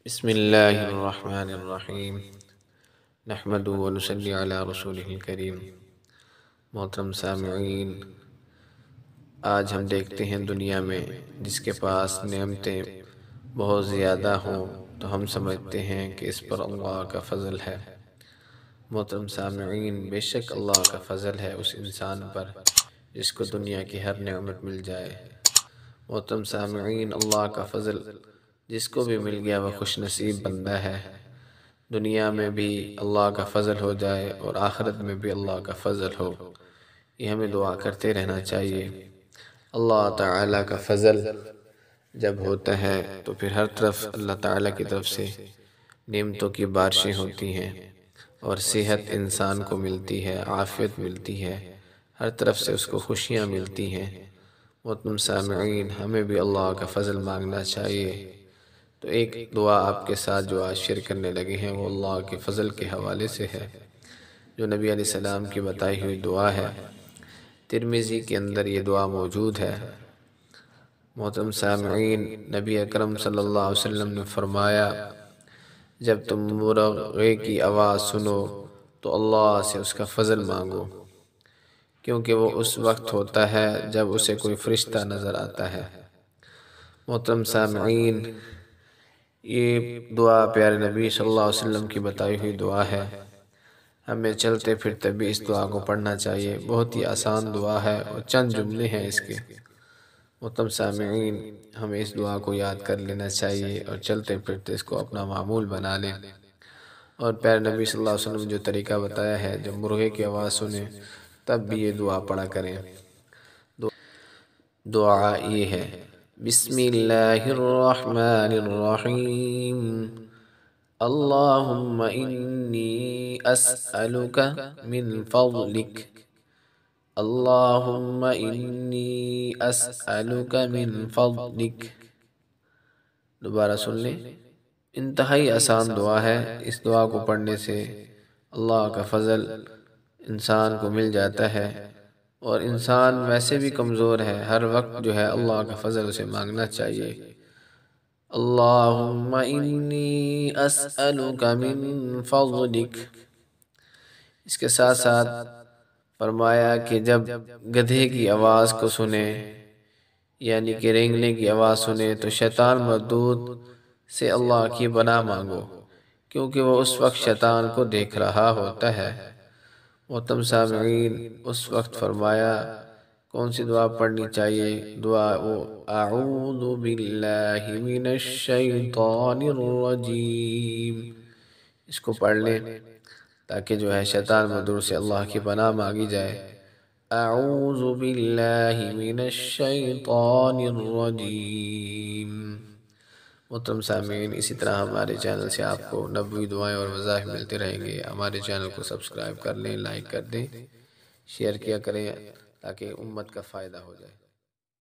بسم اللہ الرحمن الرحیم نحمدہ و نصلی علی رسولہ الکریم۔ محترم سامعین، آج ہم دیکھتے ہیں دنیا میں جس کے پاس نعمتیں بہت زیادہ ہوں تو ہم سمجھتے ہیں کہ اس پر اللہ کا فضل ہے۔ محترم سامعین، بے شک اللہ کا فضل ہے اس انسان پر جس کو دنیا کی ہر نعمت مل جائے۔ محترم سامعین، اللہ کا فضل جس کو بھی مل گیا وہ خوش نصیب بندہ ہے۔ دنیا میں بھی اللہ کا فضل ہو جائے اور آخرت میں بھی اللہ کا فضل ہو، یہ ہمیں دعا کرتے رہنا چاہیے۔ اللہ تعالیٰ کا فضل جب ہوتا ہے تو پھر ہر طرف اللہ تعالیٰ کی طرف سے نعمتوں کی بارشیں ہوتی ہیں اور صحت انسان کو ملتی ہے، عافیت ملتی ہے، ہر طرف سے اس کو خوشیاں ملتی ہیں۔ محترم سامعین، ہمیں بھی اللہ کا فضل مانگنا چاہیے۔ تو ایک دعا آپ کے ساتھ جو آج شیئر کرنے لگے ہیں وہ اللہ کے فضل کے حوالے سے ہے، جو نبی علیہ السلام کی بتائی ہوئی دعا ہے۔ ترمذی کے اندر یہ دعا موجود ہے۔ محترم سامعین، نبی اکرم صلی اللہ علیہ وسلم نے فرمایا، جب تم مرغے کی آواز سنو تو اللہ سے اس کا فضل مانگو، کیونکہ وہ اس وقت ہوتا ہے جب اسے کوئی فرشتہ نظر آتا ہے۔ محترم سامعین، یہ دعا پیارے نبی صلی اللہ علیہ وسلم کی بتائی ہوئی دعا ہے۔ ہمیں چلتے پھرتے بھی اس دعا کو پڑھنا چاہیے۔ بہت ہی آسان دعا ہے اور چند جملے ہیں اس کے۔ محترم سامعین، ہمیں اس دعا کو یاد کر لینا چاہیے اور چلتے پھرتے اس کو اپنا معمول بنا لیں۔ اور پیارے نبی صلی اللہ علیہ وسلم نے جو طریقہ بتایا ہے، جب مرغے کی آواز سنیں تب بھی یہ دعا پڑھا کریں۔ دعا یہ ہے: بسم اللہ الرحمن الرحیم، اللہم انی اسألک من فضلک، اللہم انی اسألک من فضلک۔ دوبارہ سن لیں، انتہائی آسان دعا ہے۔ اس دعا کو پڑھنے سے اللہ کا فضل انسان کو مل جاتا ہے، اور انسان ویسے بھی کمزور ہے، ہر وقت جو ہے اللہ کا فضل اسے مانگنا چاہیے۔ اللہم انی اسألک من فضلک۔ اس کے ساتھ ساتھ فرمایا کہ جب گدھے کی آواز کو سنے، یعنی کہ رینگنے کی آواز سنے، تو شیطان مردود سے اللہ کی پناہ مانگو، کیونکہ وہ اس وقت شیطان کو دیکھ رہا ہوتا ہے۔ محترم سامعین، اس وقت فرمایا کون سی دعا پڑھنی چاہیے؟ دعا وہ اعوذ باللہ من الشیطان الرجیم، اس کو پڑھ لیں تاکہ جو ہے شیطان مردود سے اللہ کی پناہ مانگی جائے۔ اعوذ باللہ من الشیطان الرجیم۔ محترم سامعین، اسی طرح ہمارے چینل سے آپ کو نبوی دعائیں اور وظائف ملتے رہیں گے۔ ہمارے چینل کو سبسکرائب کر لیں، لائک کر دیں، شیئر کیا کریں تاکہ امت کا فائدہ ہو جائے۔